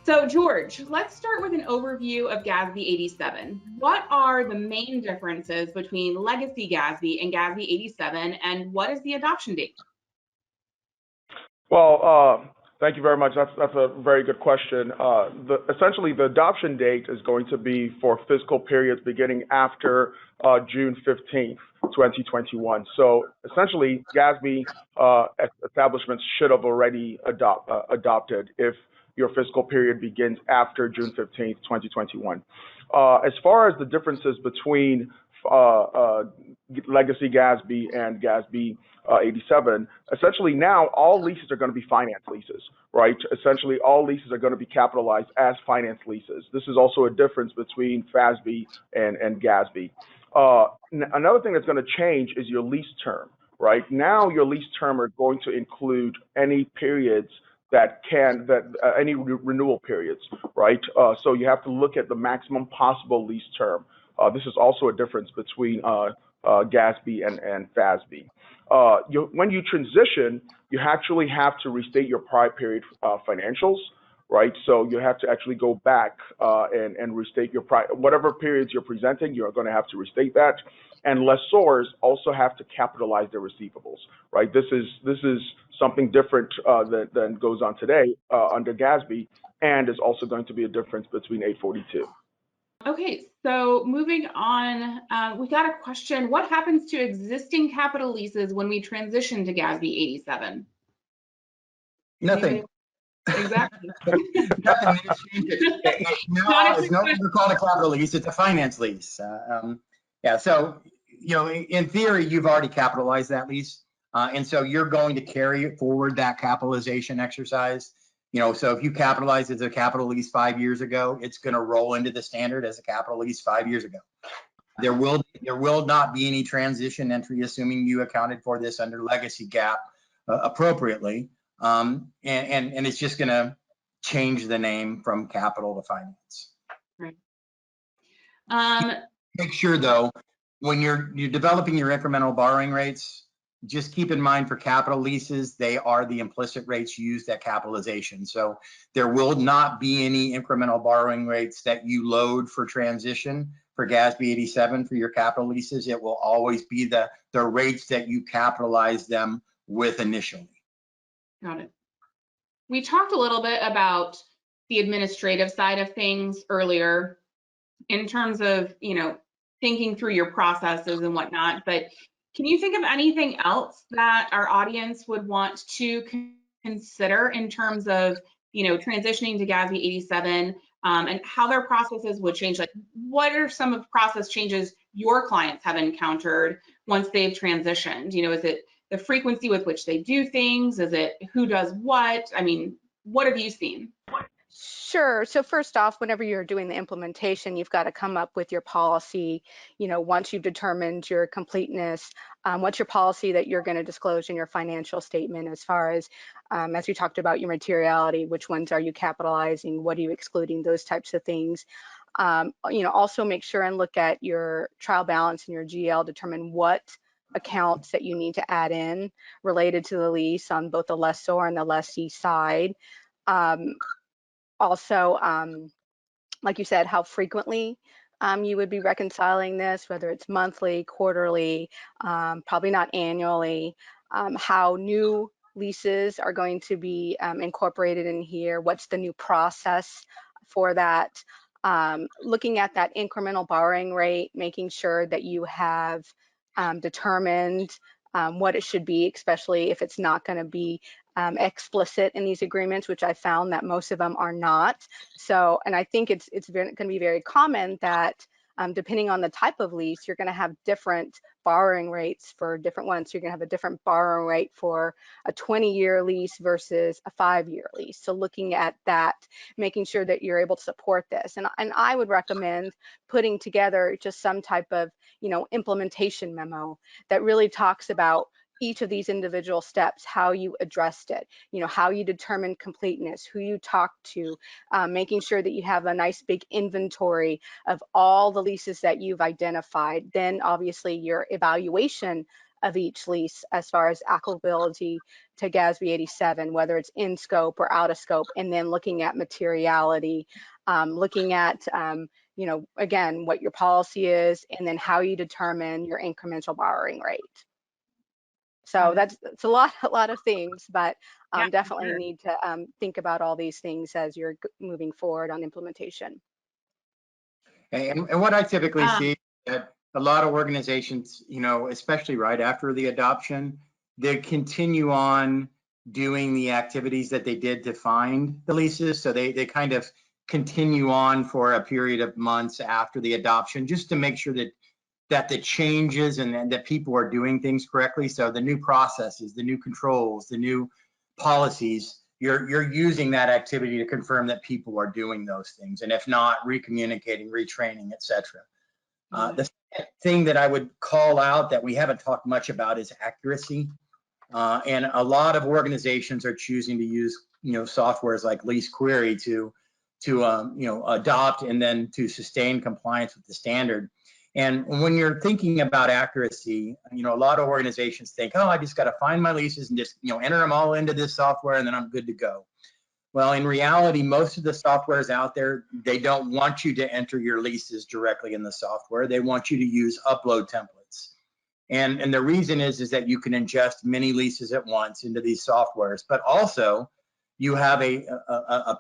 So George, let's start with an overview of GASB 87. What are the main differences between legacy GASB and GASB 87, and what is the adoption date? Well, thank you very much. That's a very good question. Essentially, the adoption date is going to be for fiscal periods beginning after June 15th, 2021. So essentially, GASB establishments should have already adopted if your fiscal period begins after June 15th, 2021. As far as the differences between legacy GASB and GASB 87, essentially now all leases are going to be finance leases, right? Essentially all leases are going to be capitalized as finance leases. This is also a difference between FASB and GASB. Another thing that's going to change is your lease term, right? Now your lease term are going to include any periods any renewal periods, right? So you have to look at the maximum possible lease term. This is also a difference between GASB and FASB. When you transition, you actually have to restate your prior period financials, right? So you have to actually go back and restate your whatever periods you're presenting, you're going to have to restate that. And lessors also have to capitalize their receivables, right? This is something different than goes on today under GASB, and is also going to be a difference between 842. Okay, so moving on, we got a question. What happens to existing capital leases when we transition to GASB 87? Nothing. Exactly. Nothing. It's no longer called a capital lease, it's a finance lease. Yeah, so, in theory, you've already capitalized that lease. And so you're going to carry it forward, that capitalization exercise. So if you capitalized as a capital lease 5 years ago, it's going to roll into the standard as a capital lease 5 years ago. There will not be any transition entry, assuming you accounted for this under legacy GAAP appropriately. And it's just going to change the name from capital to finance. Right. Make sure though, when you're developing your incremental borrowing rates, just keep in mind for capital leases, they are the implicit rates used at capitalization. So there will not be any incremental borrowing rates that you load for transition for GASB 87 for your capital leases. It will always be the rates that you capitalize them with initially. Got it. We talked a little bit about the administrative side of things earlier in terms of, thinking through your processes and whatnot, but can you think of anything else that our audience would want to consider in terms of, transitioning to GASB 87 and how their processes would change? Like, what are some of the process changes your clients have encountered once they've transitioned? Is it the frequency with which they do things? Is it who does what? I mean, what have you seen? Sure. So first off, whenever you're doing the implementation, you've got to come up with your policy. Once you've determined your completeness, what's your policy that you're going to disclose in your financial statement as far as we talked about your materiality, which ones are you capitalizing, what are you excluding, those types of things. Also make sure and look at your trial balance and your GL, determine what accounts that you need to add in related to the lease on both the lessor and the lessee side. Also, like you said, how frequently you would be reconciling this, whether it's monthly, quarterly, probably not annually, how new leases are going to be incorporated in here, what's the new process for that, looking at that incremental borrowing rate, making sure that you have determined what it should be, especially if it's not going to be explicit in these agreements, which I found that most of them are not. So, and I think it's going to be very common that depending on the type of lease, you're going to have different borrowing rates for different ones. So you're going to have a different borrowing rate for a 20-year lease versus a 5-year lease. So looking at that, making sure that you're able to support this. And I would recommend putting together just some type of, implementation memo that really talks about each of these individual steps, how you addressed it, how you determined completeness, who you talked to, making sure that you have a nice big inventory of all the leases that you've identified. Then obviously your evaluation of each lease as far as applicability to GASB 87, whether it's in scope or out of scope, and then looking at materiality, looking at, you know, again, what your policy is, and then how you determine your incremental borrowing rate. So it's a lot of things, but Yeah, definitely sure. need to think about all these things as you're moving forward on implementation. And what I typically see is that a lot of organizations, you know, especially right after the adoption, they continue on doing the activities that they did to find the leases. So they kind of continue on for a period of months after the adoption, just to make sure that the changes and that people are doing things correctly. So the new processes, the new controls, the new policies, you're using that activity to confirm that people are doing those things, and if not, recommunicating, retraining, etc. The second thing that I would call out that we haven't talked much about is accuracy, and a lot of organizations are choosing to use, you know, softwares like Lease Query to you know, adopt and then to sustain compliance with the standard. And when you're thinking about accuracy, you know, a lot of organizations think, oh, I just got to find my leases and just, you know, enter them all into this software and then I'm good to go. Well, in reality, most of the softwares out there, they don't want you to enter your leases directly in the software. They want you to use upload templates. And the reason is that you can ingest many leases at once into these softwares, but also you have a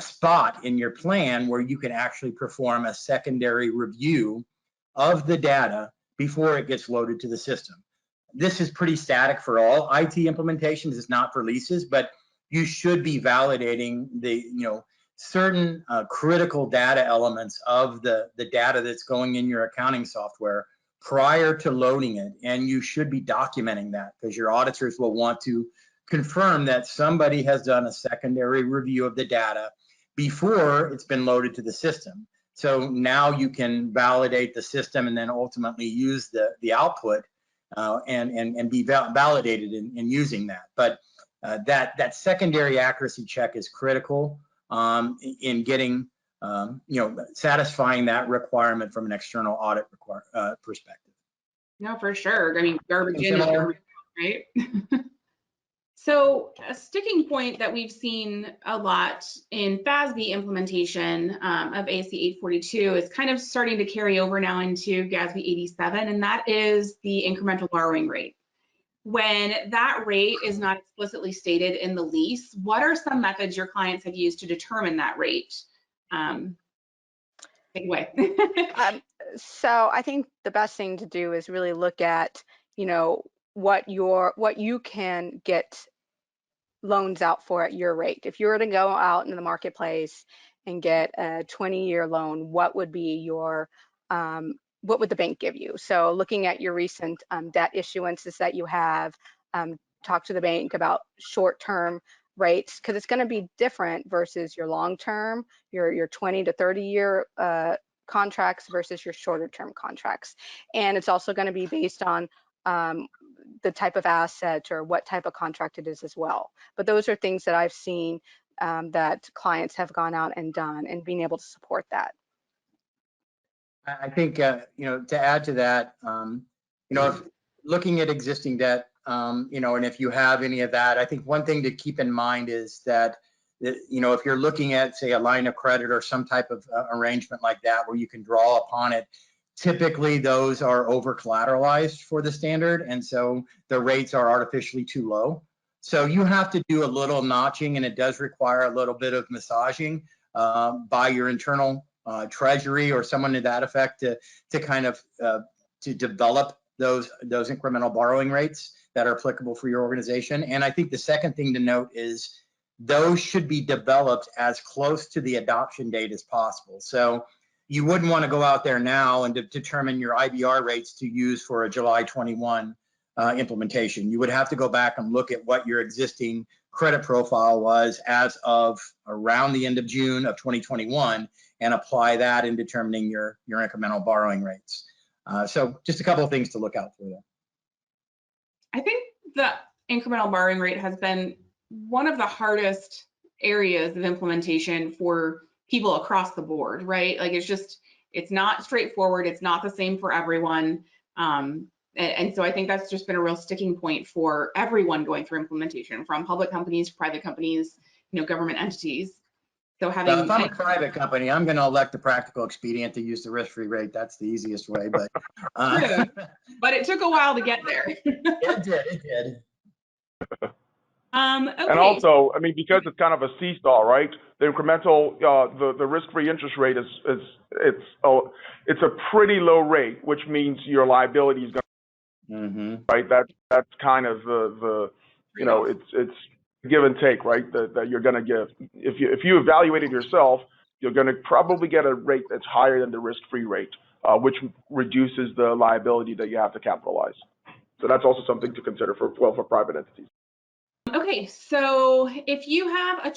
spot in your plan where you can actually perform a secondary review of the data before it gets loaded to the system. This is pretty static for all IT implementations. It's not for leases, but you should be validating the, you know, certain critical data elements of the data that's going in your accounting software prior to loading it. And you should be documenting that, because your auditors will want to confirm that somebody has done a secondary review of the data before it's been loaded to the system. So now you can validate the system and then ultimately use the output and be validated in using that. But that secondary accuracy check is critical in getting, you know, satisfying that requirement from an external audit perspective. No, for sure. I mean, garbage in is garbage out, right? So a sticking point that we've seen a lot in FASB implementation of ASC 842 is kind of starting to carry over now into GASB 87, and that is the incremental borrowing rate. When that rate is not explicitly stated in the lease, what are some methods your clients have used to determine that rate? Take away. So I think the best thing to do is really look at, you know, what you can get loans out for at your rate. If you were to go out in the marketplace and get a 20-year loan, what would be your what would the bank give you? So looking at your recent debt issuances that you have, talk to the bank about short-term rates, because it's going to be different versus your long-term, your 20 to 30-year contracts versus your shorter-term contracts. And it's also going to be based on the type of asset or what type of contract it is as well. But those are things that I've seen that clients have gone out and done, and being able to support that. I think, you know, to add to that, you know, if looking at existing debt, you know, and if you have any of that, I think one thing to keep in mind is that, you know, if you're looking at, say, a line of credit or some type of arrangement like that where you can draw upon it, typically those are over collateralized for the standard, and so the rates are artificially too low. So you have to do a little notching, and it does require a little bit of massaging by your internal treasury or someone to that effect to kind of to develop those incremental borrowing rates that are applicable for your organization. And I think the second thing to note is those should be developed as close to the adoption date as possible. So you wouldn't want to go out there now and determine your IBR rates to use for a July 21 implementation. You would have to go back and look at what your existing credit profile was as of around the end of June of 2021 and apply that in determining your incremental borrowing rates. So just a couple of things to look out for there. I think the incremental borrowing rate has been one of the hardest areas of implementation for people across the board, right? Like it's not straightforward. It's not the same for everyone. And so I think that's just been a real sticking point for everyone going through implementation, from public companies, private companies, government entities. So having, if I'm a private company, I'm going to elect the practical expedient to use the risk-free rate. That's the easiest way, but true, but it took a while to get there. It did. Okay. And also, I mean, because it's kind of a seesaw, right? The incremental, the risk-free interest rate it's a pretty low rate, which means your liability is going to, right? That's kind of the it's give and take, right? That you're going to give. If you evaluate it yourself, you're going to probably get a rate that's higher than the risk-free rate, which reduces the liability that you have to capitalize. So that's also something to consider for private entities. Okay, so if you have a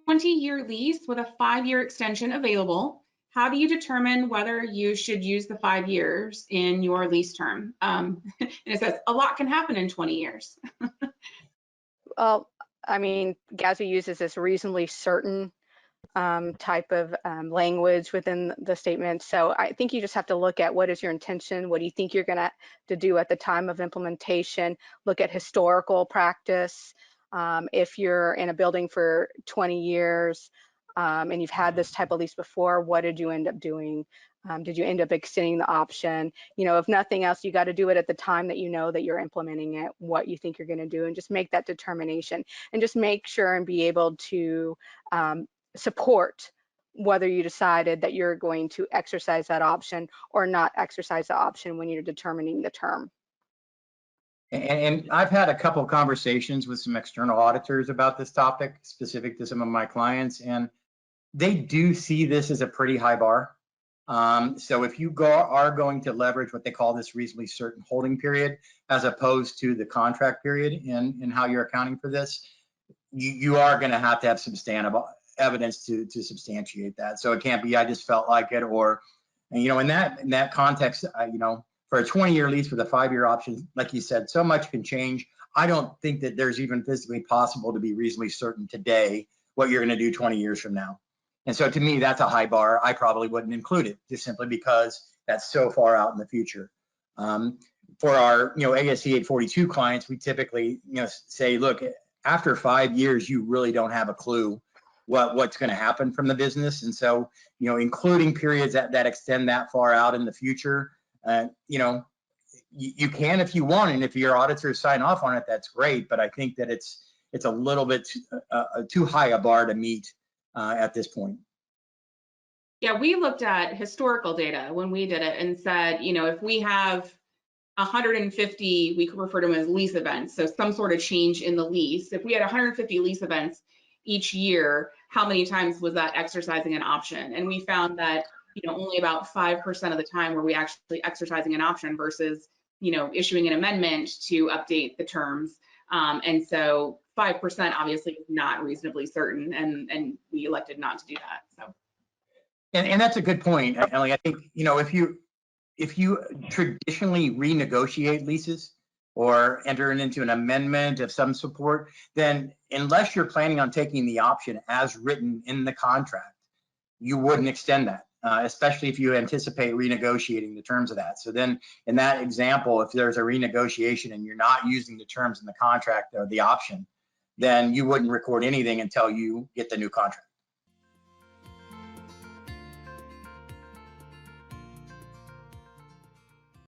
20-year lease with a 5-year extension available, how do you determine whether you should use the 5 years in your lease term? And it says a lot can happen in 20 years. Well, I mean, Gatsby uses this reasonably certain type of language within the statement. So I think you just have to look at what is your intention, what do you think you're going to do at the time of implementation, look at historical practice. If you're in a building for 20 years and you've had this type of lease before, what did you end up doing? Did you end up extending the option? If nothing else, you got to do it at the time that you know that you're implementing it, what you think you're going to do, and just make that determination, and just make sure and be able to support whether you decided that you're going to exercise that option or not exercise the option when you're determining the term. And I've had a couple of conversations with some external auditors about this topic, specific to some of my clients, and they do see this as a pretty high bar. So if you are going to leverage what they call this reasonably certain holding period, as opposed to the contract period in how you're accounting for this, you are going to have substantive evidence to substantiate that. So it can't be, I just felt like it, or, in that context, for a 20-year lease with a 5-year option, like you said, so much can change. I don't think that there's even physically possible to be reasonably certain today what you're going to do 20 years from now. And so to me, that's a high bar. I probably wouldn't include it, just simply because that's so far out in the future. For our, ASC 842 clients, we typically, say, look, after 5 years, you really don't have a clue what's going to happen from the business. And so, including periods that extend that far out in the future, you can if you want, and if your auditors sign off on it, that's great. But I think that it's a little bit too high a bar to meet at this point. Yeah, we looked at historical data when we did it and said, if we have 150, we could refer to them as lease events, so some sort of change in the lease. If we had 150 lease events each year, how many times was that exercising an option? And we found that only about 5% of the time were we actually exercising an option versus issuing an amendment to update the terms. And so 5% obviously is not reasonably certain, and we elected not to do that. So. And that's a good point, Ellie. I think if you traditionally renegotiate leases or enter into an amendment of some support, then unless you're planning on taking the option as written in the contract, you wouldn't extend that, especially if you anticipate renegotiating the terms of that. So then in that example, if there's a renegotiation and you're not using the terms in the contract or the option, then you wouldn't record anything until you get the new contract.